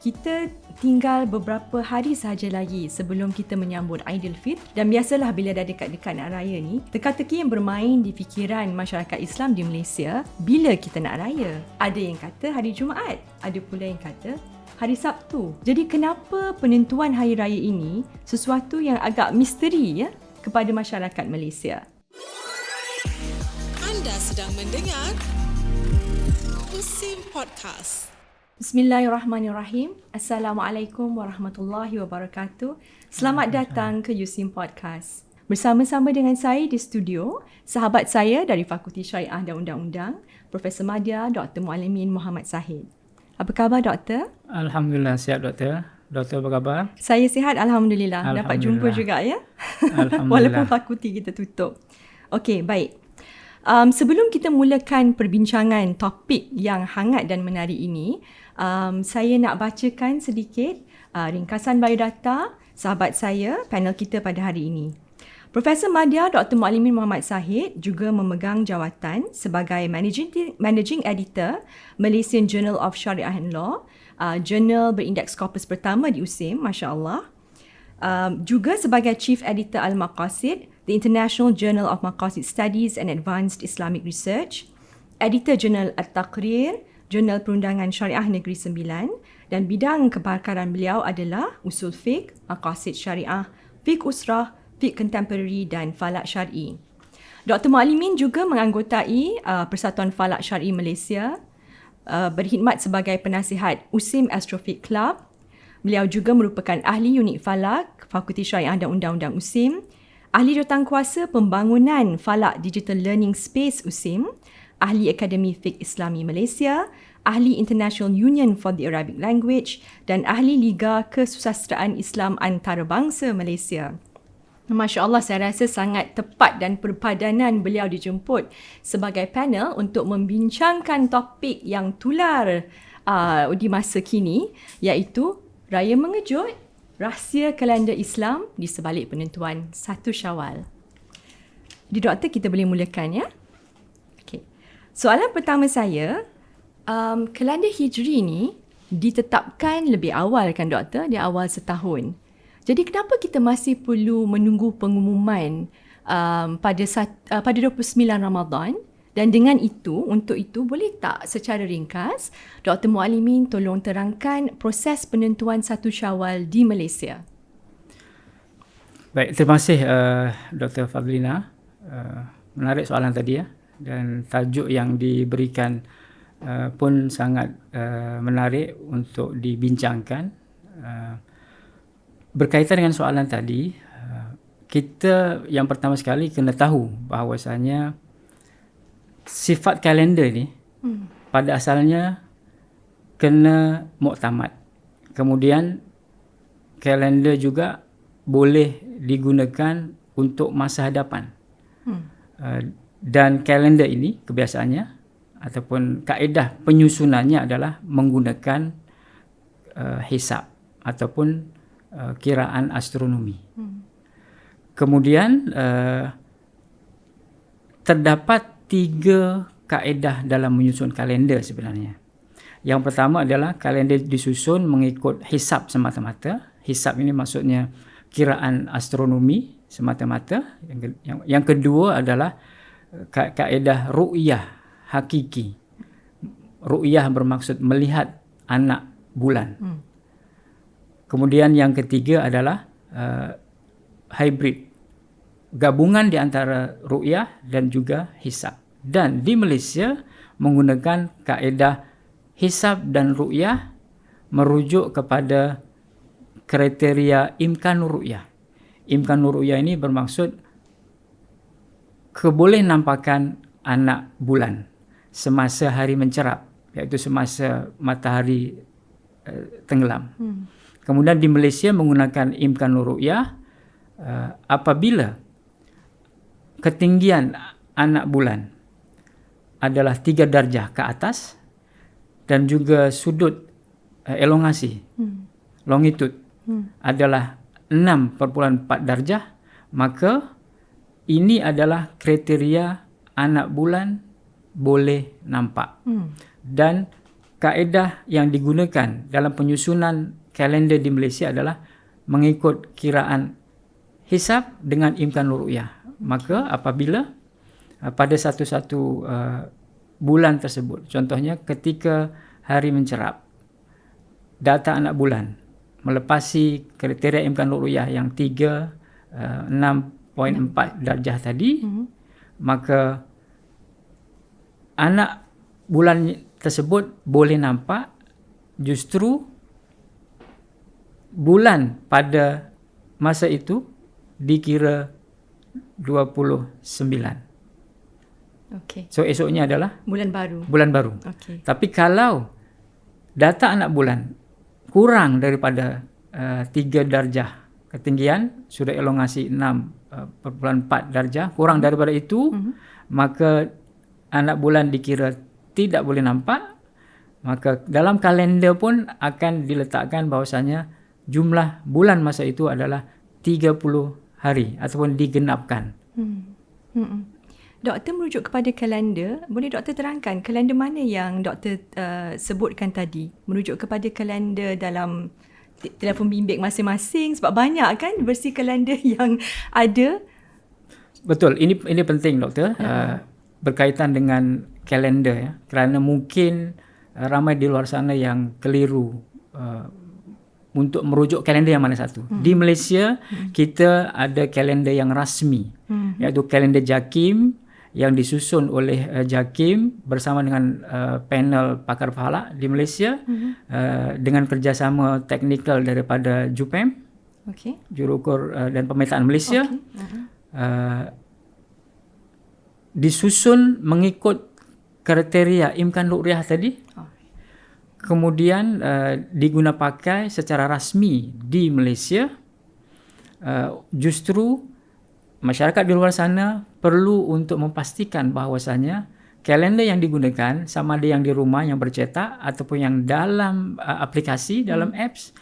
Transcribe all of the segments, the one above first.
kita tinggal beberapa hari sahaja lagi sebelum kita menyambut Aidilfitr, dan biasalah bila dah dekat-dekat nak raya ni, teka-teki yang bermain di fikiran masyarakat Islam di Malaysia bila kita nak raya. Ada yang kata hari Jumaat, ada pula yang kata hari Sabtu. Jadi kenapa penentuan hari raya ini sesuatu yang agak misteri kepada masyarakat Malaysia? Anda sedang mendengar USIM Podcast. Bismillahirrahmanirrahim. Assalamualaikum warahmatullahi wabarakatuh. Selamat datang ke USIM Podcast. Bersama-sama dengan saya di studio, sahabat saya dari Fakulti Syariah dan Undang-Undang, Profesor Madya Dr. Muallimin Muhammad Zahid. Apa khabar, Doktor? Alhamdulillah, sihat, Doktor. Doktor, apa khabar? Saya sihat, Alhamdulillah. Dapat jumpa juga, ya? Alhamdulillah. Walaupun fakulti kita tutup. Okey, baik. Sebelum kita mulakan perbincangan topik yang hangat dan menarik ini, saya nak bacakan sedikit ringkasan biodata sahabat saya, panel kita pada hari ini. Profesor Madya Dr. Muallimin Muhammad Zahid juga memegang jawatan sebagai Managing Editor Malaysian Journal of Sharia and Law, jurnal berindeks Scopus pertama di USIM, Masya Allah. Juga sebagai Chief Editor Al-Maqasid, the International Journal of Maqasid Studies and Advanced Islamic Research, Editor Jurnal At-Taqrir, Jurnal Perundangan Syariah Negeri Sembilan, dan bidang kepakaran beliau adalah usul fiqh, maqasid syariah, fiqh usrah, fiqh contemporary dan falak syar'i. Dr. Muallimin juga menganggotai Persatuan Falak Syar'i Malaysia, berkhidmat sebagai penasihat USIM Astrofiqh Club. Beliau juga merupakan ahli unit falak Fakulti Syariah dan Undang-Undang USIM, ahli jawatankuasa pembangunan falak Digital Learning Space USIM, ahli Akademi Fiqh Islami Malaysia, ahli International Union for the Arabic Language dan ahli Liga Kesusasteraan Islam Antarabangsa Malaysia. Masya Allah, saya rasa sangat tepat dan perpadanan beliau dijemput sebagai panel untuk membincangkan topik yang tular di masa kini, iaitu Raya Mengejut, rahsia kalender Islam di sebalik penentuan 1 Syawal. Di Doktor, kita boleh mulakan, ya? Okay. Soalan pertama saya, kalender Hijri ni ditetapkan lebih awal kan, Doktor? Di awal setahun. Jadi kenapa kita masih perlu menunggu pengumuman pada 29 Ramadan? Dan dengan itu, untuk itu, boleh tak secara ringkas Dr. Muallimin tolong terangkan proses penentuan 1 Syawal di Malaysia? Baik, terima kasih Dr. Fadlina. Menarik soalan tadi, ya. Dan tajuk yang diberikan pun sangat menarik untuk dibincangkan. Berkaitan dengan soalan tadi, kita yang pertama sekali kena tahu bahawasanya sifat kalender ni pada asalnya kena muktamad. Kemudian kalender juga boleh digunakan untuk masa hadapan. Dan kalender ini kebiasaannya ataupun kaedah penyusunannya adalah menggunakan hisab ataupun kiraan astronomi. Kemudian terdapat 3 kaedah dalam menyusun kalender sebenarnya. Yang pertama adalah kalender disusun mengikut hisab semata-mata. Hisab ini maksudnya kiraan astronomi semata-mata. Yang kedua adalah kaedah ru'yah hakiki. Ru'yah bermaksud melihat anak bulan. Kemudian yang ketiga adalah hybrid, gabungan di antara ru'yah dan juga hisab. Dan di Malaysia menggunakan kaedah hisab dan ru'yah merujuk kepada kriteria imkanur ru'yah. Imkanur ru'yah ini bermaksud kebolehnampakan anak bulan semasa hari mencerap, iaitu semasa matahari tenggelam. Kemudian di Malaysia menggunakan imkanur ru'yah apabila ketinggian anak bulan adalah 3 darjah ke atas dan juga sudut elongasi, longitude adalah 6,4 darjah, maka ini adalah kriteria anak bulan boleh nampak. Dan kaedah yang digunakan dalam penyusunan kalender di Malaysia adalah mengikut kiraan hisab dengan imkanul ru'yah. Maka apabila pada satu-satu bulan tersebut, contohnya ketika hari mencerap, data anak bulan melepasi kriteria imkanul ru'yah yang 6.4 darjah tadi, maka anak bulan tersebut boleh nampak justru bulan pada masa itu dikira 29. Okey. So esoknya adalah Bulan baru. bulan baru. Okey. Tapi kalau data anak bulan kurang daripada 3 darjah ketinggian, sudah elongasi 6.4 darjah, kurang daripada itu, maka anak bulan dikira tidak boleh nampak. Maka dalam kalender pun akan diletakkan bahawasanya jumlah bulan masa itu adalah 30 hari ataupun digenapkan. Doktor merujuk kepada kalender. Boleh doktor terangkan kalender mana yang doktor sebutkan tadi? Merujuk kepada kalender dalam telefon bimbit masing-masing, sebab banyak kan versi kalender yang ada. Betul, ini penting doktor, berkaitan dengan kalender ya, kerana mungkin ramai di luar sana yang keliru untuk merujuk kalender yang mana satu. Di Malaysia kita ada kalender yang rasmi, iaitu kalender JAKIM yang disusun oleh JAKIM bersama dengan panel pakar falak di Malaysia, dengan kerjasama teknikal daripada JUPEM, Jurukur dan Pemetaan Malaysia. Disusun mengikut kriteria imkanul ru'yah tadi, kemudian diguna pakai secara rasmi di Malaysia. Justru masyarakat di luar sana perlu untuk memastikan bahawasanya kalender yang digunakan, sama ada yang di rumah yang bercetak ataupun yang dalam aplikasi, dalam apps,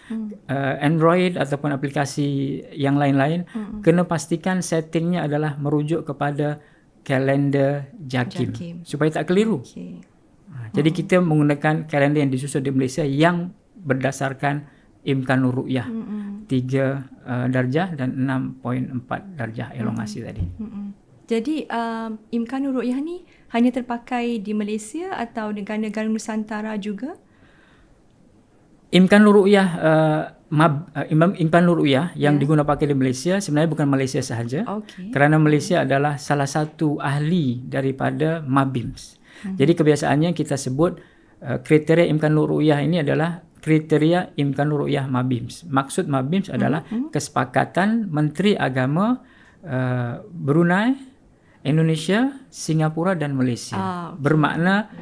Android ataupun aplikasi yang lain-lain, kena pastikan settingnya adalah merujuk kepada kalender JAKIM supaya tak keliru. Jadi kita menggunakan kalender yang disusun di Malaysia yang berdasarkan imkanul ru'yah 3 darjah dan 6.4 darjah elongasi tadi. Jadi imkanul ru'yah ni hanya terpakai di Malaysia atau negara-negara Nusantara juga? Imkanul ru'yah imkanul ru'yah yang diguna pakai di Malaysia sebenarnya bukan Malaysia sahaja, kerana Malaysia adalah salah satu ahli daripada MABIMS. Jadi kebiasaannya kita sebut kriteria imkanul ru'yah ini adalah kriteria imkanul ru'yah MABIMS. Maksud MABIMS adalah kesepakatan Menteri Agama Brunei, Indonesia, Singapura dan Malaysia. Bermakna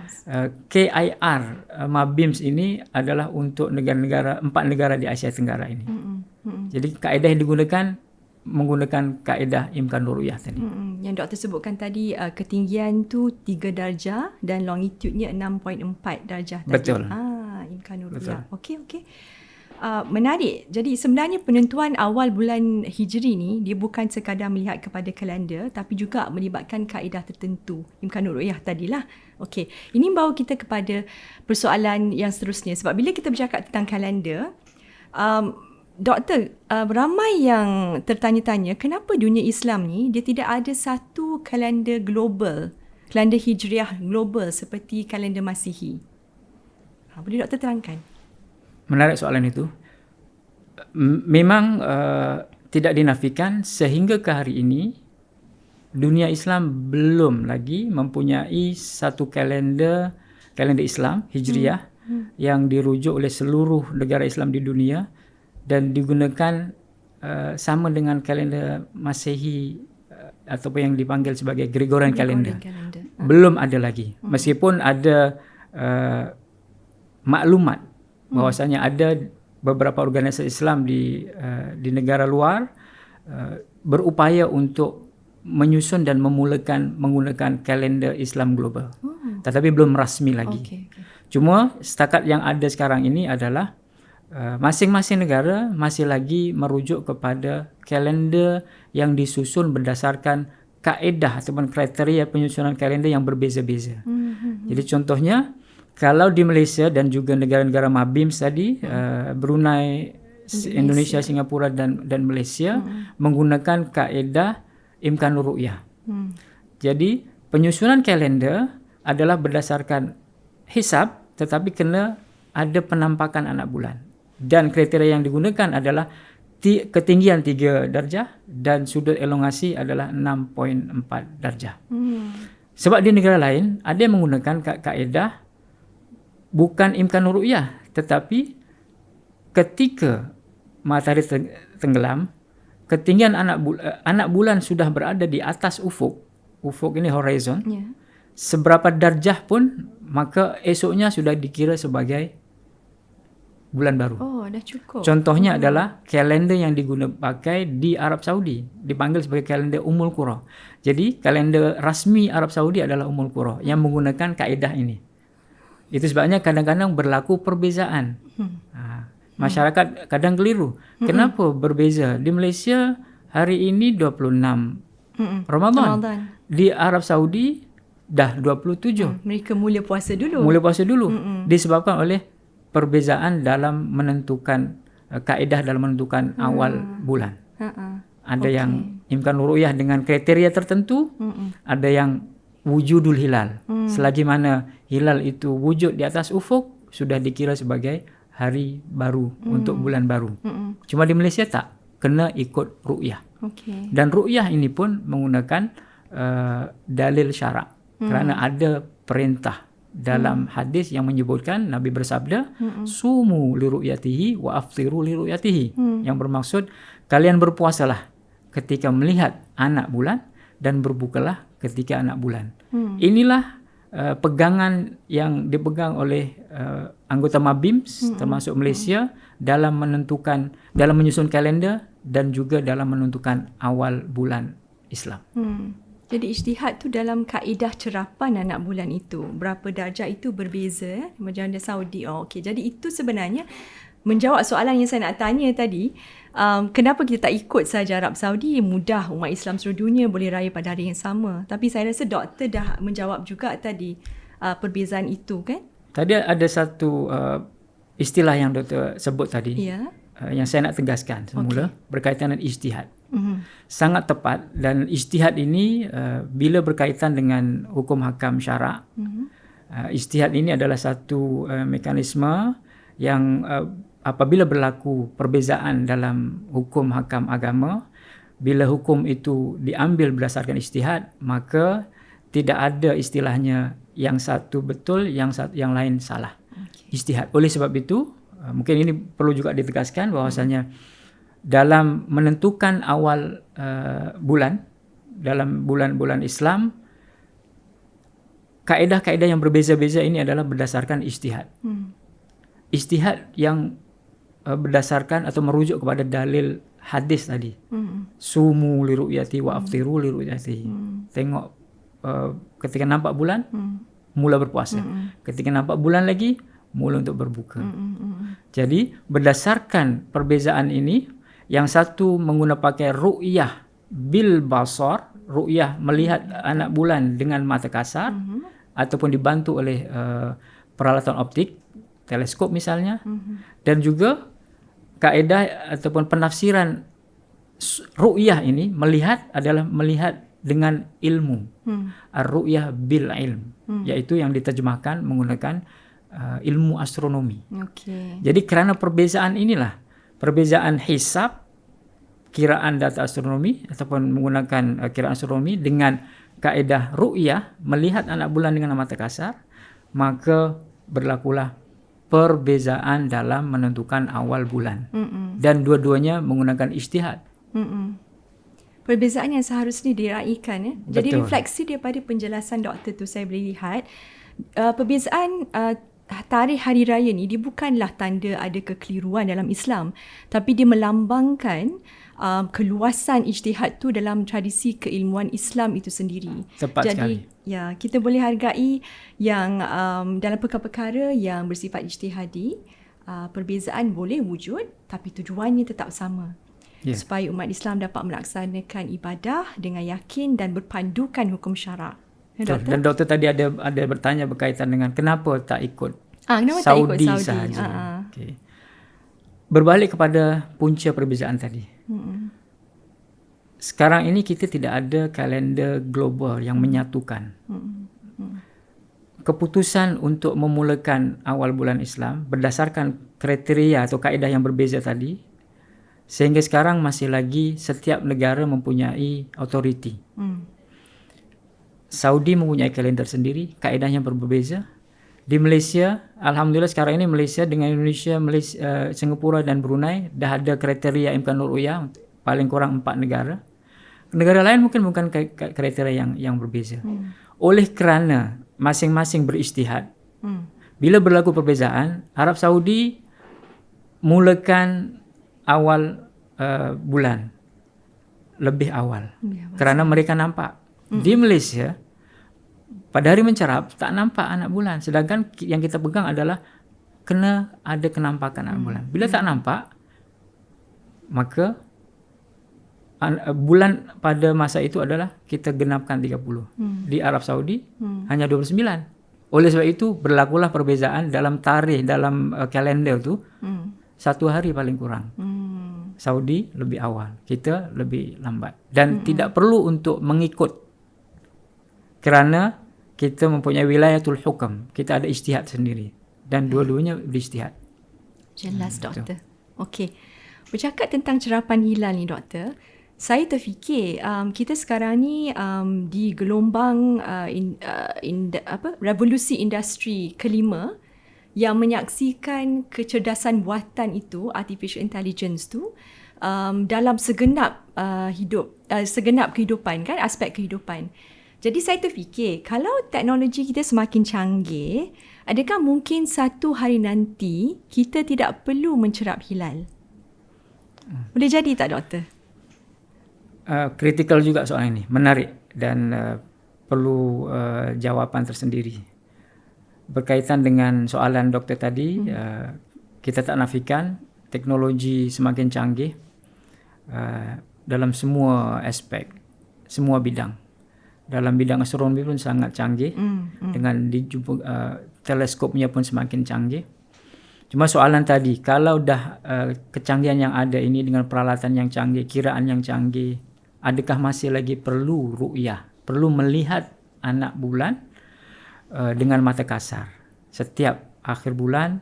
KIR MABIMS ini adalah untuk negara-negara, 4 negara di Asia Tenggara ini. Jadi kaedah yang digunakan menggunakan kaedah imkanul ru'yah tadi. Yang doktor sebutkan tadi, ketinggian tu 3 darjah dan longitude-nya 6.4 darjah tadi. Betul. Imkanul ru'yah. Okey. Menarik. Jadi sebenarnya penentuan awal bulan Hijri ni dia bukan sekadar melihat kepada kalender, tapi juga melibatkan kaedah tertentu. Imkanul ru'yah tadilah. Okey. Ini membawa kita kepada persoalan yang seterusnya. Sebab bila kita bercakap tentang kalender, doktor, ramai yang tertanya-tanya kenapa dunia Islam ni dia tidak ada satu kalender global, kalender Hijriah global seperti kalender Masihi. Boleh doktor terangkan? Menarik soalan itu. Memang tidak dinafikan sehingga ke hari ini dunia Islam belum lagi mempunyai satu kalender Islam Hijriah yang dirujuk oleh seluruh negara Islam di dunia dan digunakan sama dengan kalender Masehi ataupun yang dipanggil sebagai Gregorian calendar. Belum ada lagi. Meskipun ada maklumat bahawasanya ada beberapa organisasi Islam di negara luar berupaya untuk menyusun dan memulakan menggunakan kalender Islam global. Tetapi belum rasmi lagi. Cuma setakat yang ada sekarang ini adalah masing-masing negara masih lagi merujuk kepada kalender yang disusun berdasarkan kaedah ataupun kriteria penyusunan kalender yang berbeza-beza. Jadi contohnya Kalau di Malaysia dan juga negara-negara MABIMS tadi, Brunei, Indonesia, Singapura dan Malaysia menggunakan kaedah imkanur ru'yah. Jadi penyusunan kalender adalah berdasarkan hisab, tetapi kena ada penampakan anak bulan. Dan kriteria yang digunakan adalah ketinggian 3 darjah dan sudut elongasi adalah 6.4 darjah. Sebab di negara lain ada yang menggunakan kaedah bukan imkanur ru'yah, tetapi ketika matahari tenggelam, ketinggian anak bulan sudah berada di atas ufuk ini horizon, seberapa darjah pun, maka esoknya sudah dikira sebagai bulan baru. Oh, dah cukup. Contohnya adalah kalender yang pakai di Arab Saudi, dipanggil sebagai kalender Ummul Qura. Jadi kalender rasmi Arab Saudi adalah Ummul Qura yang menggunakan kaedah ini. Itu sebabnya kadang-kadang berlaku perbezaan. Masyarakat kadang keliru. Kenapa berbeza? Di Malaysia hari ini 26 Ramadan. Di Arab Saudi dah 27. Mereka mula puasa dulu. Disebabkan oleh perbezaan dalam menentukan kaedah dalam menentukan awal bulan. Ada yang imkanur ru'yah dengan kriteria tertentu, ada yang wujudul hilal. Selagi mana hilal itu wujud di atas ufuk, sudah dikira sebagai hari baru untuk bulan baru. Cuma di Malaysia tak, kena ikut ru'yah. Dan ru'yah ini pun menggunakan dalil syarak. Kerana ada perintah dalam hadis yang menyebutkan Nabi bersabda, sumu li ru'yatihi wa aftiru li ru'yatihi. Yang bermaksud kalian berpuasalah ketika melihat anak bulan dan berbukalah ketika anak bulan. Inilah pegangan yang dipegang oleh anggota MABIMS termasuk Malaysia dalam menyusun kalender dan juga dalam menentukan awal bulan Islam. Jadi ijtihad tu dalam kaedah cerapan anak bulan itu. Berapa darjah itu berbeza macam ada Saudi. Jadi itu sebenarnya menjawab soalan yang saya nak tanya tadi. Kenapa kita tak ikut saja Arab Saudi? Mudah, umat Islam seluruh dunia boleh raya pada hari yang sama. Tapi saya rasa doktor dah menjawab juga tadi perbezaan itu kan? Tadi ada satu istilah yang doktor sebut tadi. Yang saya nak tegaskan semula berkaitan dengan ijtihad. Sangat tepat, dan ijtihad ini bila berkaitan dengan hukum hakam syarak, ijtihad ini adalah satu mekanisme yang apabila berlaku perbezaan dalam hukum hakam agama, bila hukum itu diambil berdasarkan ijtihad, maka tidak ada istilahnya yang satu betul, yang lain salah. Ijtihad. Oleh sebab itu, mungkin ini perlu juga ditegaskan bahwasanya dalam menentukan awal bulan, dalam bulan-bulan Islam, kaedah-kaedah yang berbeza-beza ini adalah berdasarkan ijtihad. Ijtihad yang berdasarkan atau merujuk kepada dalil hadis tadi. Sumu li ru'yati wa aftiru li ru'yati. Tengok ketika nampak bulan, mula berpuasa. Ketika nampak bulan lagi, mula untuk berbuka. Jadi berdasarkan perbezaan ini, yang satu menggunakan pakai ru'yah bil basar, ru'yah melihat anak bulan dengan mata kasar, ataupun dibantu oleh peralatan optik, teleskop misalnya, dan juga kaedah ataupun penafsiran ru'yah ini adalah melihat dengan ilmu, ar-ru'yah bil ilm, yaitu yang diterjemahkan menggunakan ilmu astronomi. Jadi kerana perbezaan inilah, perbezaan hisab, kiraan data astronomi ataupun menggunakan kiraan astronomi dengan kaedah ru'yah melihat anak bulan dengan mata kasar, maka berlakulah perbezaan dalam menentukan awal bulan. Dan dua-duanya menggunakan ijtihad. Perbezaan yang seharusnya diraikan. Jadi Betul. refleksi daripada penjelasan doktor tu saya boleh lihat, perbezaan tarikh hari raya ni dia bukanlah tanda ada kekeliruan dalam Islam, tapi dia melambangkan keluasan ijtihad tu dalam tradisi keilmuan Islam itu sendiri. Tepat Jadi, sekali. kita boleh hargai yang dalam perkara-perkara yang bersifat ijtihadi, perbezaan boleh wujud tapi tujuannya tetap sama. Supaya umat Islam dapat melaksanakan ibadah dengan yakin dan berpandukan hukum syarak. Doktor? Dan doktor tadi ada bertanya berkaitan dengan kenapa tak ikut Kenapa Saudi, tak ikut Saudi? sahaja. Okay. Berbalik kepada punca perbezaan tadi. Sekarang ini kita tidak ada kalender global yang menyatukan. Keputusan untuk memulakan awal bulan Islam berdasarkan kriteria atau kaedah yang berbeza tadi, sehingga sekarang masih lagi setiap negara mempunyai authority. Saudi mempunyai kalender sendiri, kaedahnya berbeza. Di Malaysia, alhamdulillah sekarang ini Malaysia dengan Indonesia, Singapura dan Brunei dah ada kriteria imkanul ru'yah, paling kurang 4 negara. Negara lain mungkin bukan kriteria yang berbeza. Oleh kerana masing-masing beristihad, bila berlaku perbezaan, Arab Saudi mulakan awal bulan lebih awal kerana mereka nampak. Di Malaysia pada hari mencerap tak nampak anak bulan, sedangkan yang kita pegang adalah kena ada kenampakan anak bulan. Bila tak nampak, maka bulan pada masa itu adalah kita genapkan 30. Di Arab Saudi hanya 29. Oleh sebab itu berlakulah perbezaan dalam tarikh, dalam kalender tu 1 hari paling kurang. Saudi lebih awal, kita lebih lambat. Dan tidak perlu untuk mengikut, kerana kita mempunyai wilayatul hukam, kita ada ijtihad sendiri dan dua-duanya berijtihad. Jelas doktor. Okey. Bercakap tentang cerapan hilal ni doktor, saya terfikir kita sekarang ni di gelombang revolusi industri kelima yang menyaksikan kecerdasan buatan itu, artificial intelligence tu, dalam segenap segenap kehidupan kan, aspek kehidupan. Jadi saya terfikir kalau teknologi kita semakin canggih, adakah mungkin satu hari nanti kita tidak perlu mencerap hilal? Boleh jadi tak doktor? Kritikal juga soal ini, menarik dan perlu jawapan tersendiri. Berkaitan dengan soalan doktor tadi, kita tak nafikan teknologi semakin canggih dalam semua aspek, semua bidang. Dalam bidang astronomi pun sangat canggih, dengan teleskopnya pun semakin canggih. Cuma soalan tadi, kalau dah kecanggihan yang ada ini dengan peralatan yang canggih, kiraan yang canggih, adakah masih lagi perlu ru'yah, perlu melihat anak bulan dengan mata kasar? Setiap akhir bulan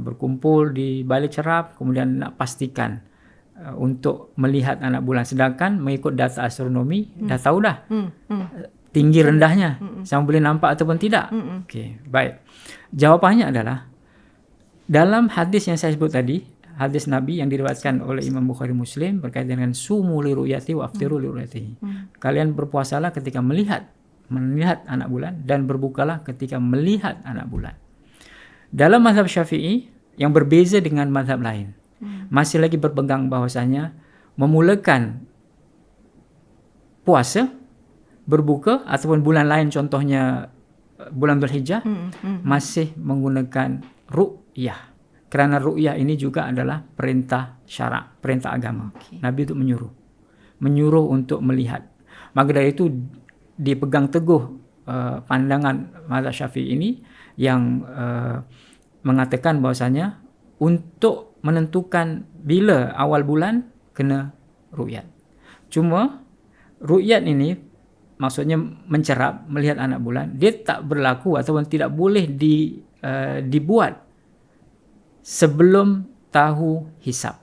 berkumpul di balik cerap, kemudian nak pastikan untuk melihat anak bulan. Sedangkan mengikut data astronomi, dah tahu dah tinggi rendahnya, sama boleh nampak ataupun tidak. Okey, baik. Jawapannya adalah dalam hadis yang saya sebut tadi, hadis Nabi yang diriwayatkan oleh Imam Bukhari Muslim berkaitan dengan sumu li ru'yati wa aftiru li ru'yatihi. Kalian berpuasalah ketika melihat anak bulan dan berbukalah ketika melihat anak bulan. Dalam mazhab Syafi'i yang berbeza dengan mazhab lain, masih lagi berpegang bahwasanya memulakan puasa, berbuka ataupun bulan lain contohnya bulan Dzulhijjah masih menggunakan ru'yah. Kerana ru'yah ini juga adalah perintah syarak, perintah agama. Nabi itu menyuruh untuk melihat. Maka dari itu dipegang teguh pandangan mazhab Syafi'i ini yang mengatakan bahwasanya untuk menentukan bila awal bulan kena ru'yat. Cuma ru'yat ini maksudnya mencerap, melihat anak bulan, dia tak berlaku ataupun tidak boleh dibuat sebelum tahu hisab.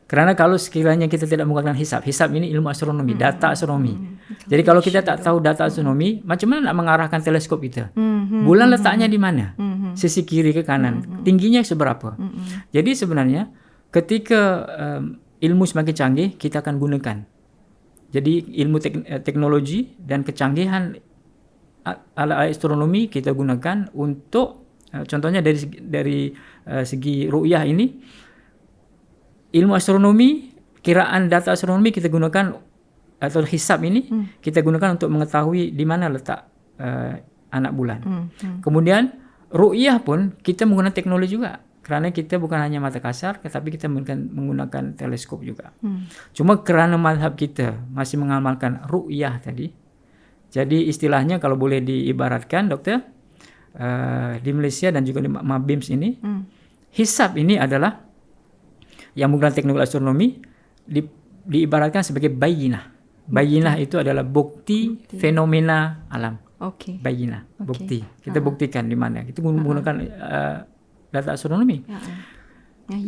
Kerana kalau sekiranya kita tidak menggunakan hisab ini ilmu astronomi, data astronomi. Jadi kalau kita tak tahu data astronomi, macam mana nak mengarahkan teleskop kita? Bulan letaknya di mana? Sisi kiri ke kanan? Tingginya seberapa? Jadi sebenarnya ketika ilmu semakin canggih, kita akan gunakan. Jadi ilmu teknologi dan kecanggihan alat astronomi kita gunakan untuk contohnya dari segi ru'yah ini, ilmu astronomi, kiraan data astronomi kita gunakan, atau hisab ini kita gunakan untuk mengetahui di mana letak anak bulan. Kemudian ru'yah pun kita menggunakan teknologi juga, kerana kita bukan hanya mata kasar tetapi kita menggunakan teleskop juga. Cuma kerana mazhab kita masih mengamalkan ru'yah tadi, Jadi istilahnya kalau boleh diibaratkan doktor, di Malaysia dan juga di Mabims ini, hisab ini adalah yang menggunakan teknologi astronomi diibaratkan sebagai bayinah. Bayinah itu adalah bukti fenomena alam. Okey. Bayinah, bukti. Kita buktikan di mana. Kita menggunakan data astronomi.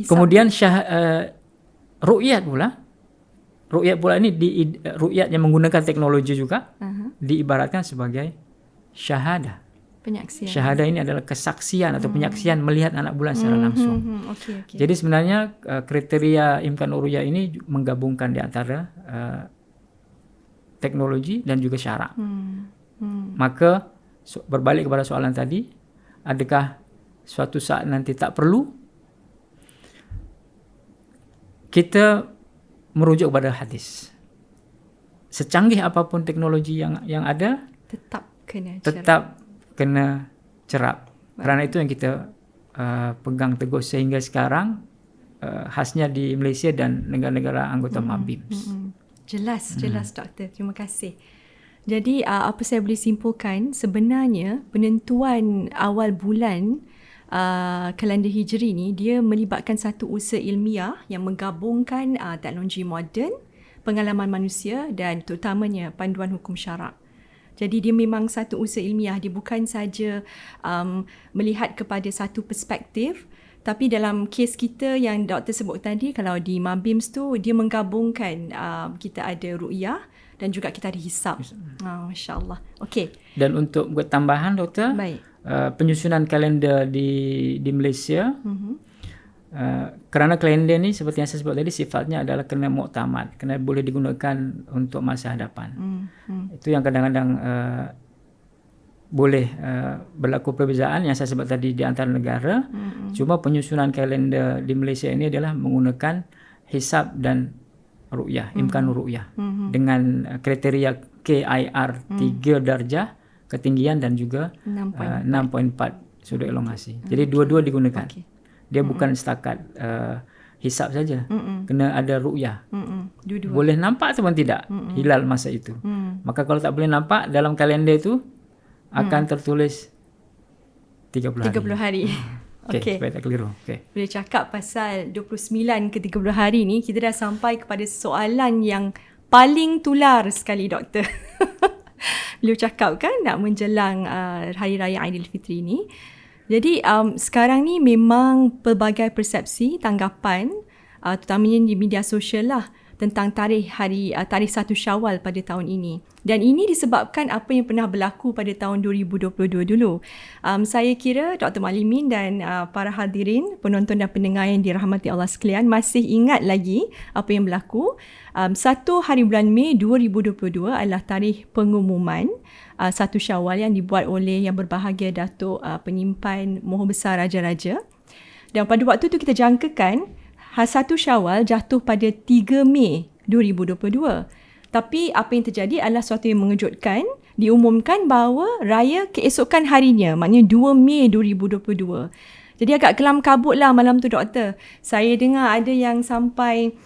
Kemudian ru'yat pula. Ru'yat pula ini ru'yat yang menggunakan teknologi juga diibaratkan sebagai syahadah. Penyaksian. Syahadah ini adalah kesaksian atau penyaksian melihat anak bulan secara langsung. Okay. Jadi sebenarnya kriteria imkan ru'yah ini menggabungkan di antara teknologi dan juga syarak. Maka berbalik kepada soalan tadi, adakah suatu saat nanti tak perlu? Kita merujuk kepada hadis. Secanggih apapun teknologi yang ada, tetap kena cerap. Kerana itu yang kita pegang teguh sehingga sekarang, khasnya di Malaysia dan negara-negara anggota Mabims. Jelas doktor. Terima kasih. Jadi apa saya boleh simpulkan, sebenarnya penentuan awal bulan kalender Hijri ni dia melibatkan satu usaha ilmiah yang menggabungkan teknologi moden, pengalaman manusia dan terutamanya panduan hukum syarak. Jadi dia memang satu usaha ilmiah, dia bukan saja melihat kepada satu perspektif, tapi dalam kes kita yang doktor sebut tadi, kalau di Mabims tu dia menggabungkan kita ada ru'yah dan juga kita ada hisab. Masya Allah. Okey. Dan untuk buat tambahan doktor, baik. Penyusunan kalender di Malaysia, kerana kalender ni seperti yang saya sebut tadi sifatnya adalah kena muktamad, kena boleh digunakan untuk masa hadapan. Itu yang kadang-kadang boleh berlaku perbezaan yang saya sebut tadi di antara negara. Cuma penyusunan kalender di Malaysia ini adalah menggunakan hisab dan ru'yah, imkan ru'yah dengan kriteria KIR 3 darjah ketinggian dan juga 6.4 sudut elongasi. Jadi dua-dua digunakan. Dia bukan setakat hisab saja. Kena ada ru'yah. Boleh nampak ataupun tidak hilal masa itu. Maka kalau tak boleh nampak, dalam kalender itu akan tertulis 30 hari. Okey, supaya tak keliru. Bila cakap pasal 29 ke 30 hari ni, kita dah sampai kepada soalan yang paling tular sekali doktor. Beliau cakap kan nak menjelang Hari Raya Aidilfitri ni. Jadi sekarang ni memang pelbagai persepsi, tanggapan, terutamanya di media sosial lah, tentang tarikh 1 Syawal pada tahun ini. Dan ini disebabkan apa yang pernah berlaku pada tahun 2022 dulu. Saya kira Dr. Malimin dan para hadirin, penonton dan pendengar yang dirahmati Allah sekalian masih ingat lagi apa yang berlaku. 1 hari bulan Mei 2022 adalah tarikh pengumuman 1 Syawal yang dibuat oleh Yang Berbahagia Datuk Penyimpan Mohon Besar Raja-Raja. Dan pada waktu itu kita jangkakan 1 Syawal jatuh pada 3 Mei 2022. Tapi apa yang terjadi adalah sesuatu yang mengejutkan. Diumumkan bahawa raya keesokan harinya, maknanya 2 Mei 2022. Jadi agak kelam kabut lah malam tu doktor. Saya dengar ada yang sampai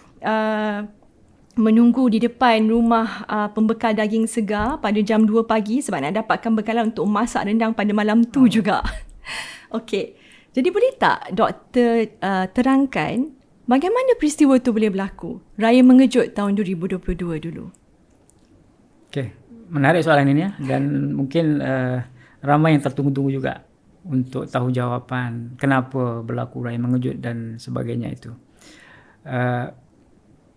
menunggu di depan rumah pembekal daging segar pada jam 2 pagi sebab nak dapatkan bekalan untuk masak rendang pada malam tu juga. Okey. Jadi boleh tak doktor terangkan bagaimana peristiwa itu boleh berlaku? Raya mengejut tahun 2022 dulu. Okey, menarik soalan ini ya, dan mungkin ramai yang tertunggu-tunggu juga untuk tahu jawapan kenapa berlaku raya mengejut dan sebagainya itu.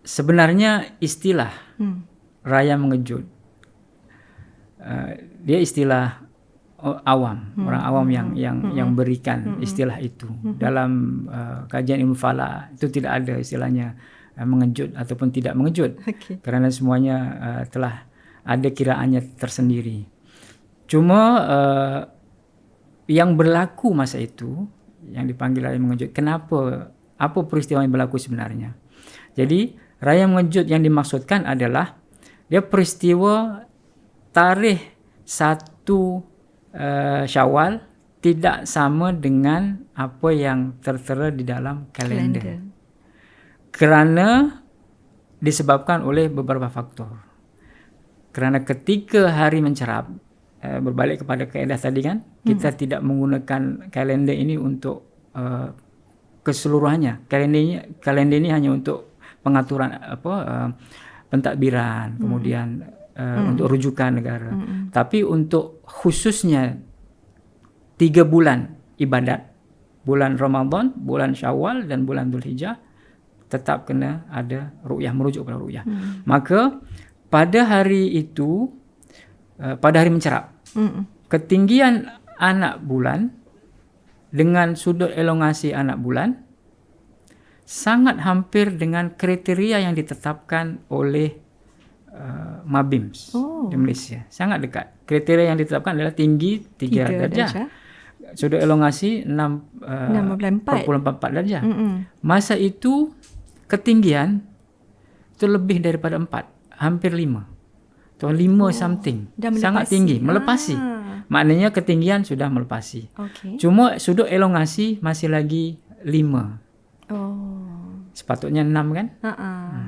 Sebenarnya istilah raya mengejut, dia istilah awam, orang awam yang berikan istilah itu. Dalam kajian ilmu falak itu tidak ada istilahnya mengejut ataupun tidak mengejut. Kerana semuanya telah ada kiraannya tersendiri. Cuma yang berlaku masa itu yang dipanggil raya mengejut, kenapa, apa peristiwa yang berlaku sebenarnya? Jadi raya mengejut yang dimaksudkan adalah dia peristiwa tarikh 1 Syawal tidak sama dengan apa yang tertera di dalam kalender. Kerana disebabkan oleh beberapa faktor. Kerana ketika hari mencerap, berbalik kepada kaedah tadi kan, kita tidak menggunakan kalender ini untuk keseluruhannya. Kalender ini hanya untuk pengaturan pentadbiran, kemudian untuk rujukan negara. Tapi untuk khususnya 3 bulan ibadat, bulan Ramadan, bulan Syawal dan bulan Dzulhijjah, tetap kena ada ru'yah, merujuk kepada ru'yah. Maka pada hari itu, pada hari mencerap, ketinggian anak bulan dengan sudut elongasi anak bulan sangat hampir dengan kriteria yang ditetapkan oleh MABIMS di Malaysia. Sangat dekat. Kriteria yang ditetapkan adalah tinggi 3 darjah. Sudut elongasi 6.44 darjah. Masa itu ketinggian itu lebih daripada 4, hampir 5. Atau 5 something. Sangat tinggi, melepasi. Maknanya ketinggian sudah melepasi. Cuma sudut elongasi masih lagi 5. Sepatutnya 6 kan?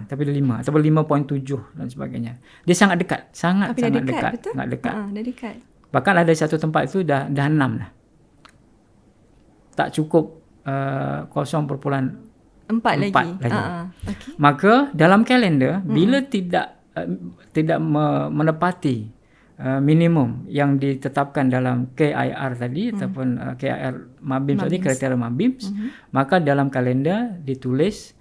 Tapi dia 5 atau 5.7 dan sebagainya. Dia sangat dekat, sangat dekat, betul? Sangat dekat. Dah dekat. Bahkan ada satu tempat itu dah 6 lah. Tak cukup 0.4 lagi. Okay. Maka dalam kalender bila tidak menepati minimum yang ditetapkan dalam KIR tadi ataupun KIR MABIMS tadi, kriteria MABIMS, maka dalam kalender ditulis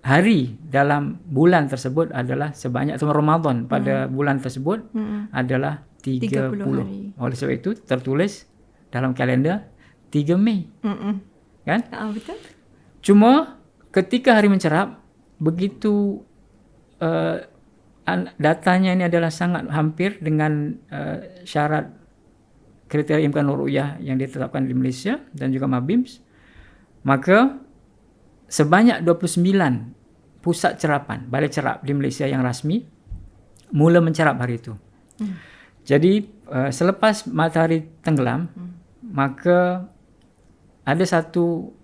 hari dalam bulan tersebut adalah sebanyak, atau Ramadan pada bulan tersebut adalah 30. Oleh sebab itu tertulis dalam kalender 3 Mei. Kan? Betul. Cuma ketika hari mencerap, begitu datanya ini adalah sangat hampir dengan syarat kriteria imkanul ru'yah yang ditetapkan di Malaysia dan juga MABIMS, maka sebanyak 29 pusat cerapan, balai cerap di Malaysia yang rasmi mula mencerap hari itu. Jadi selepas matahari tenggelam, maka ada satu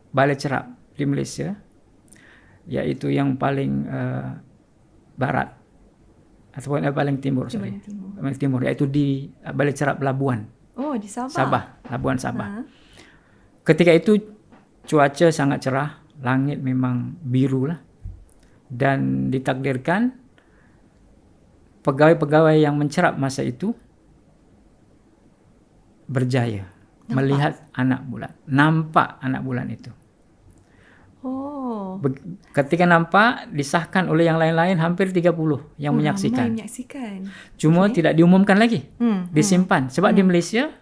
balai cerap di Malaysia, iaitu yang paling barat ataupun paling timur, paling timur, iaitu di balai cerap Labuan. Di Sabah. Labuan Sabah. Ketika itu cuaca sangat cerah, langit memang biru lah, dan ditakdirkan pegawai-pegawai yang mencerap masa itu berjaya melihat anak bulan, nampak anak bulan itu. Ketika nampak, disahkan oleh yang lain-lain, hampir 30 yang menyaksikan. Cuma tidak diumumkan lagi, disimpan. Sebab di Malaysia,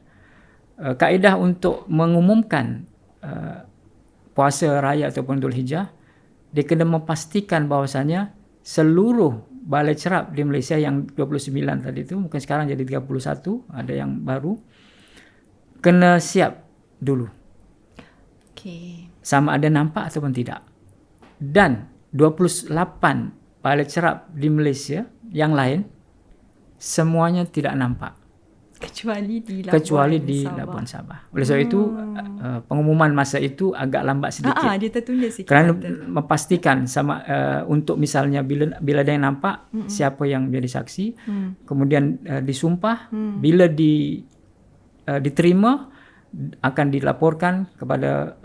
kaedah untuk mengumumkan puasa raya ataupun Dzulhijjah, dia kena memastikan bahawasanya seluruh balai cerap di Malaysia yang 29 tadi itu, mungkin sekarang jadi 31, ada yang baru, kena siap dulu. Sama ada nampak ataupun tidak. Dan 28 balai cerap di Malaysia yang lain semuanya tidak nampak, kecuali di Labuan Sabah. Oleh sebab itu pengumuman masa itu agak lambat sedikit. Dia tertunda sikit. Kerana memastikan sama untuk misalnya bila ada yang nampak, siapa yang jadi saksi, kemudian disumpah, bila diterima akan dilaporkan kepada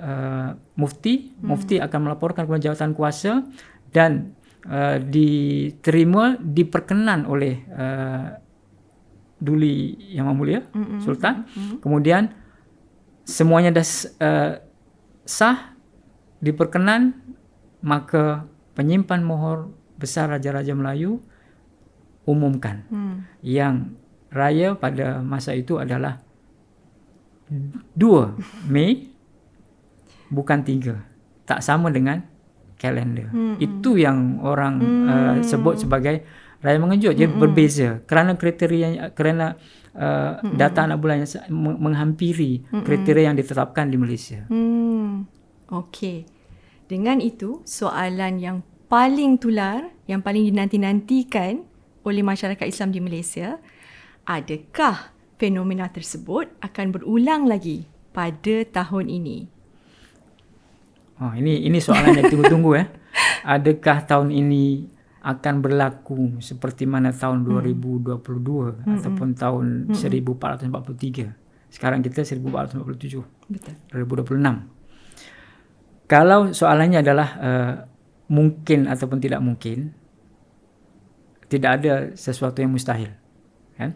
mufti. Mufti akan melaporkan kepada jawatan kuasa dan diterima, diperkenan oleh Duli Yang Mulia Sultan. Kemudian semuanya dah sah, diperkenan, maka penyimpan mohor besar Raja-Raja Melayu umumkan yang raya pada masa itu adalah 2 Mei, bukan 3. Tak sama dengan kalender. Itu yang orang sebut sebagai raya mengejut. Jadi berbeza kerana kriteria, kerana data anak bulan yang menghampiri kriteria yang ditetapkan di Malaysia. Okey. Dengan itu, soalan yang paling tular, yang paling dinanti-nantikan oleh masyarakat Islam di Malaysia, adakah fenomena tersebut akan berulang lagi pada tahun ini? Ini soalan yang tunggu-tunggu. Adakah tahun ini akan berlaku seperti mana tahun 2022 ataupun tahun 1443. Sekarang kita 1447. Betul. 2026. Kalau soalannya adalah mungkin ataupun tidak mungkin, tidak ada sesuatu yang mustahil, kan?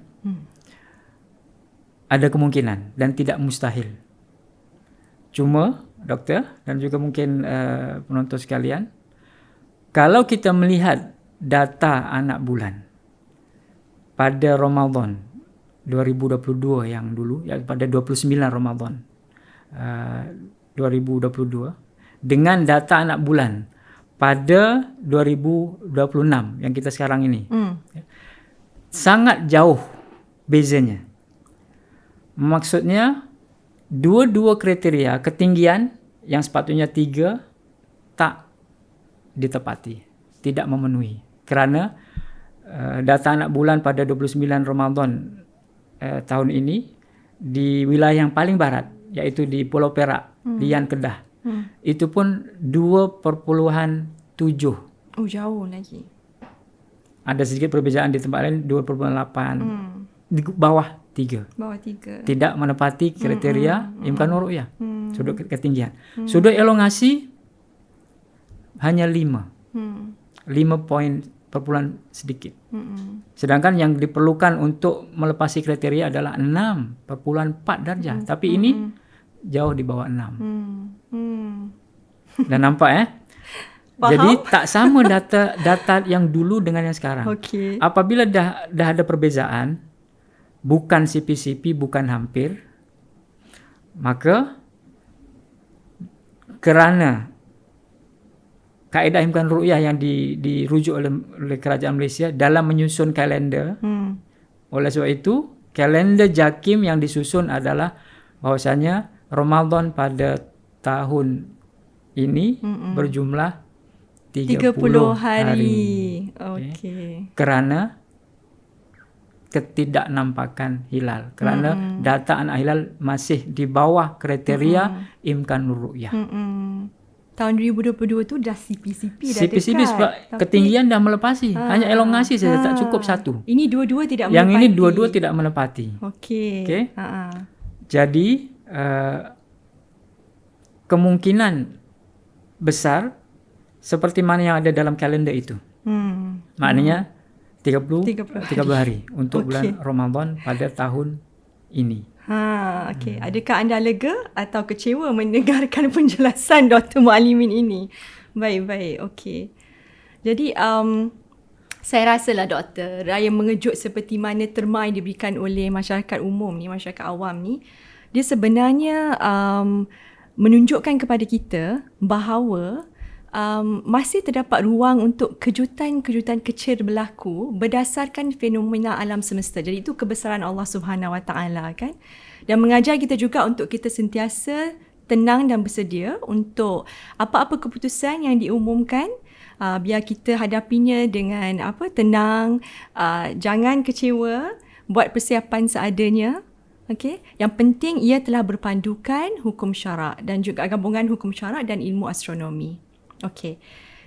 Ada kemungkinan dan tidak mustahil. Cuma doktor dan juga mungkin penonton sekalian, kalau kita melihat data anak bulan pada Ramadan 2022 yang dulu, ya pada 29 Ramadan 2022 dengan data anak bulan pada 2026 yang kita sekarang ini, sangat jauh bezanya. Maksudnya dua-dua kriteria ketinggian yang sepatutnya 3 tak ditepati, tidak memenuhi, kerana data anak bulan pada 29 Ramadan tahun ini di wilayah yang paling barat, yaitu di Pulau Perak, Lian Kedah, itu pun 2,7. Oh, jauh lagi. Ada sedikit perbezaan di tempat lain 2,8. Di bawah 3. Bawah 3. Tidak menepati kriteria imkanur ru'yah. Sudut ketinggian. Sudut elongasi hanya 5. 5 poin perpuluhan sedikit. Sedangkan yang diperlukan untuk melepasi kriteria adalah 6,4 darjah. Tapi ini jauh di bawah 6. Dan nampak Faham? Jadi tak sama data yang dulu dengan yang sekarang. Okey. Apabila dah ada perbezaan, bukan CP-CP, bukan hampir, maka kerana kaedah imkan ru'yah yang dirujuk oleh kerajaan Malaysia dalam menyusun kalender, oleh sebab itu kalender JAKIM yang disusun adalah bahawasanya Ramadan pada tahun ini berjumlah 30 hari. Okey. Kerana ketidaknampakan hilal, kerana data anak hilal masih di bawah kriteria imkanur ru'yah. Tahun 2022 tu dah CP-CP dah CP-CP dekat. sebab ketinggian dah melepasi. Hanya elongasi saja, tak cukup satu. Ini dua-dua tidak Yang menepati. ini dua-dua tidak menepati. Okey. Okey. Jadi kemungkinan besar seperti mana yang ada dalam kalender itu. Maknanya 30 hari untuk bulan Ramadan pada tahun ini. Okey. Adakah anda lega atau kecewa mendengarkan penjelasan Dr. Muallimin ini? Baik. Okey. Jadi saya rasalah doktor, raya mengejut seperti mana terma yang diberikan oleh masyarakat umum ni, masyarakat awam ni, dia sebenarnya menunjukkan kepada kita bahawa masih terdapat ruang untuk kejutan-kejutan kecil berlaku berdasarkan fenomena alam semesta. Jadi itu kebesaran Allah Subhanahu Wa Taala, kan? Dan mengajar kita juga untuk kita sentiasa tenang dan bersedia untuk apa-apa keputusan yang diumumkan, biar kita hadapinya dengan tenang, jangan kecewa, buat persiapan seadanya. Okey, yang penting ia telah berpandukan hukum syarak dan juga gabungan hukum syarak dan ilmu astronomi. Okey.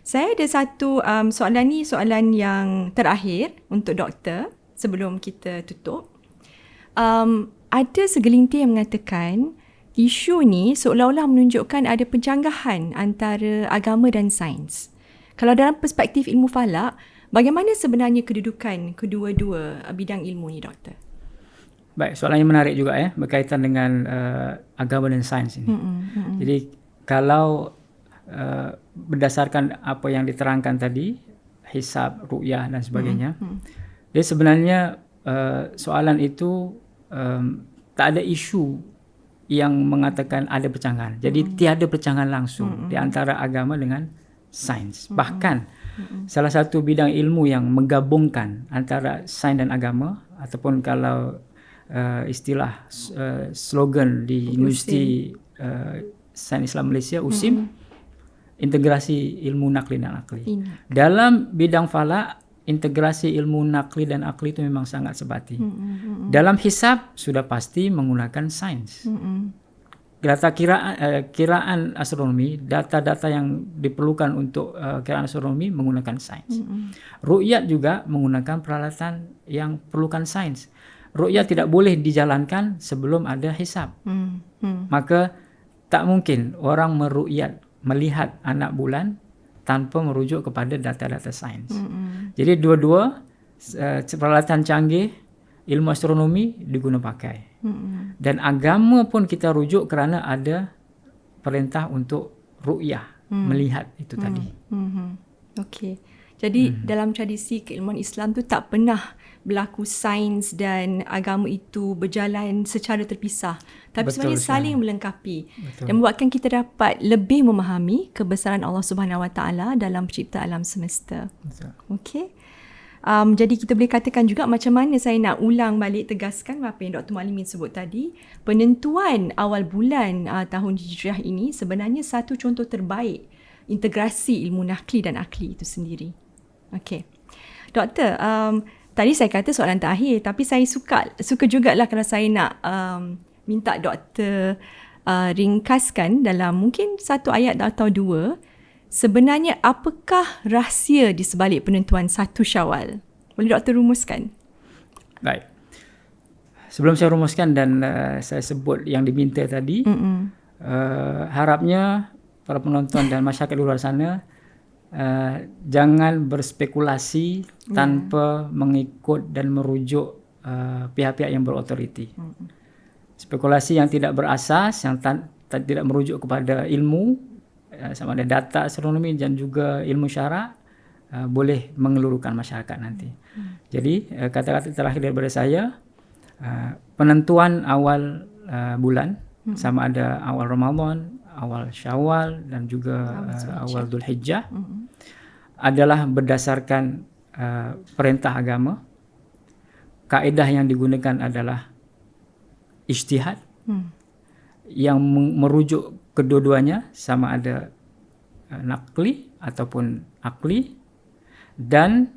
Saya ada satu soalan ni, soalan yang terakhir untuk doktor sebelum kita tutup. Ada segelintir yang mengatakan isu ni seolah-olah menunjukkan ada penjanggahan antara agama dan sains. Kalau dalam perspektif ilmu falak, bagaimana sebenarnya kedudukan kedua-dua bidang ilmu ni, doktor? Baik, soalan yang menarik juga berkaitan dengan agama dan sains ini. Jadi kalau berdasarkan apa yang diterangkan tadi, hisab, ru'yah dan sebagainya, dia sebenarnya soalan itu tak ada isu yang mengatakan ada percanggahan. Jadi tiada percanggahan langsung di antara agama dengan sains. Bahkan salah satu bidang ilmu yang menggabungkan antara sains dan agama, ataupun kalau istilah slogan di Universiti Sains Islam Malaysia, USIM, integrasi ilmu nakli dan akli. Dalam bidang falak, integrasi ilmu nakli dan akli itu memang sangat sebati. Dalam hisab sudah pasti menggunakan sains. data kiraan astronomi, data-data yang diperlukan untuk kiraan astronomi menggunakan sains. Ru'yat juga menggunakan peralatan yang perlukan sains. Ru'yat tidak boleh dijalankan sebelum ada hisab. Maka tak mungkin orang melihat anak bulan tanpa merujuk kepada data-data sains. Jadi dua-dua peralatan canggih, ilmu astronomi diguna pakai. Dan agama pun kita rujuk kerana ada perintah untuk ru'yah, melihat itu tadi. Okey. Jadi dalam tradisi keilmuan Islam tu tak pernah berlaku sains dan agama itu berjalan secara terpisah. Tapi sebenarnya saling melengkapi. Dan membuatkan kita dapat lebih memahami kebesaran Allah Subhanahu Wa Taala dalam pencipta alam semesta. Okey. Jadi kita boleh katakan juga macam mana saya nak ulang balik tegaskan apa yang Dr. Muallimin sebut tadi. Penentuan awal bulan tahun Hijriah ini sebenarnya satu contoh terbaik integrasi ilmu nakli dan akli itu sendiri. Okey. Doktor, tadi saya kata soalan terakhir tapi saya suka jugalah kalau saya nak minta doktor ringkaskan dalam mungkin satu ayat atau dua. Sebenarnya apakah rahsia di sebalik penentuan 1 Syawal? Boleh doktor rumuskan? Baik. Sebelum saya rumuskan dan saya sebut yang diminta tadi, harapnya para penonton dan masyarakat di luar sana jangan berspekulasi tanpa mengikut dan merujuk pihak-pihak yang berautoriti. Spekulasi yang tidak berasas, yang tidak merujuk kepada ilmu, sama ada data astronomi dan juga ilmu syarak, boleh mengelurukan masyarakat nanti. Jadi kata-kata terakhir daripada saya, penentuan awal bulan, sama ada awal Ramadan, awal Syawal dan juga awal Dzulhijjah, adalah berdasarkan perintah agama. Kaedah yang digunakan adalah ijtihad, yang merujuk kedua-duanya sama ada nakli ataupun akli, dan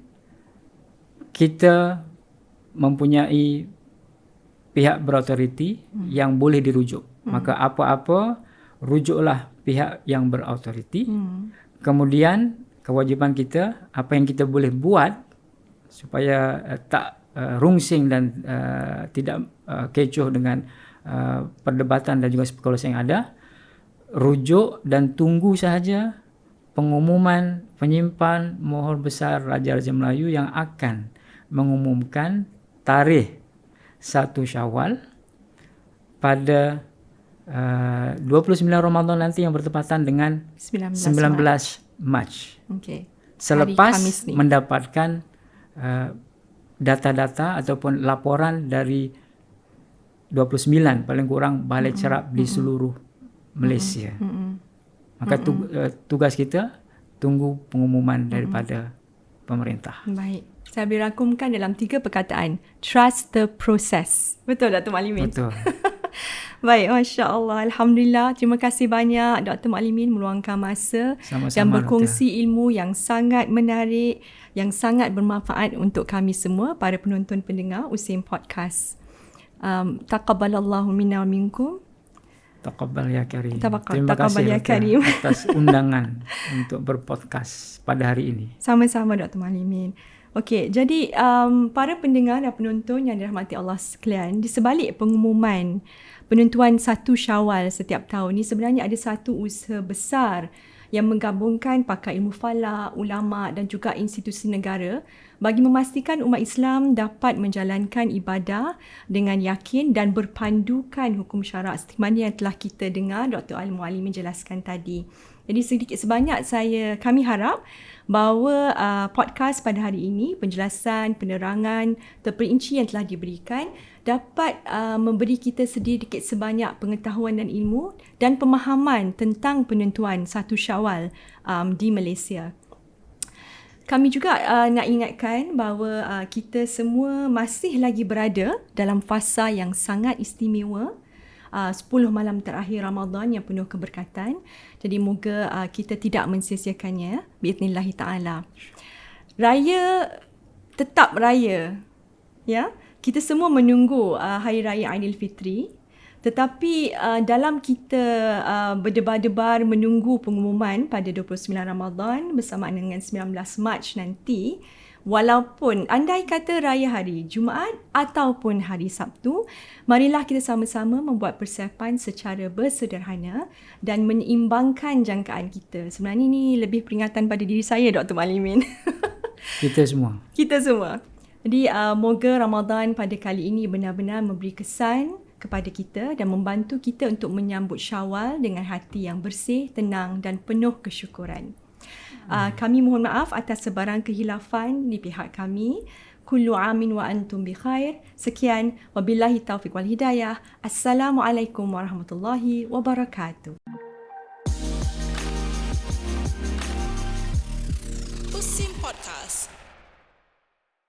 kita mempunyai pihak berautoriti yang boleh dirujuk. Maka apa-apa rujuklah pihak yang berautoriti. Kemudian kewajipan kita, apa yang kita boleh buat supaya tak rungsing dan tidak kecoh dengan perdebatan dan juga spekulasi yang ada, rujuk dan tunggu sahaja pengumuman penyimpan mohon besar Raja-Raja Melayu yang akan mengumumkan tarikh 1 Syawal pada 29 Ramadan nanti yang bertepatan dengan 19 Mac. Okay. Selepas mendapatkan data-data ataupun laporan dari 29 paling kurang balai cerap di seluruh Malaysia. Maka tugas kita tunggu pengumuman daripada pemerintah. Baik. Saya boleh rangkumkan dalam 3 perkataan. Trust the process. Betul Dr. Muallimin? Betul. Baik, Masya Allah. Alhamdulillah. Terima kasih banyak Dr. Muallimin meluangkan masa dan berkongsi ilmu yang sangat menarik, yang sangat bermanfaat untuk kami semua, para penonton pendengar USIM Podcast. Taqabbalallahu minna wa minkum. Taqabbal ya Karim. Terima kasih ya Karim atas undangan untuk berpodcast pada hari ini. Sama-sama Dr. Muallimin. Okey, jadi para pendengar dan penonton yang dirahmati Allah sekalian, di sebalik pengumuman penentuan 1 Syawal setiap tahun ni sebenarnya ada satu usaha besar yang menggabungkan pakar ilmu falak, ulama dan juga institusi negara bagi memastikan umat Islam dapat menjalankan ibadah dengan yakin dan berpandukan hukum syarak seperti mana yang telah kita dengar Dr. Al-Muallimin jelaskan tadi. Jadi sedikit sebanyak kami harap bahawa podcast pada hari ini, penjelasan, penerangan terperinci yang telah diberikan dapat memberi kita sedikit sebanyak pengetahuan dan ilmu dan pemahaman tentang penentuan 1 Syawal di Malaysia. Kami juga nak ingatkan bahawa kita semua masih lagi berada dalam fasa yang sangat istimewa, 10 malam terakhir Ramadan yang penuh keberkatan. Jadi moga kita tidak mensia-siakannya biidznillah ta'ala. Raya tetap raya. Ya, kita semua menunggu Hari Raya Aidilfitri. Tetapi dalam kita berdebar-debar menunggu pengumuman pada 29 Ramadan bersamaan dengan 19 Mac nanti, walaupun andai kata raya hari Jumaat ataupun hari Sabtu, marilah kita sama-sama membuat persiapan secara bersederhana dan menyeimbangkan jangkaan kita. Sebenarnya ini lebih peringatan pada diri saya, Dr. Malimin. Kita semua. Kita semua. Jadi moga Ramadan pada kali ini benar-benar memberi kesan kepada kita dan membantu kita untuk menyambut Syawal dengan hati yang bersih, tenang dan penuh kesyukuran. Kami mohon maaf atas sebarang kehilafan di pihak kami. Kullu amin wa antum bi khair. Sekian, wabillahi taufiq wal hidayah. Assalamualaikum warahmatullahi wabarakatuh. Usim Podcast.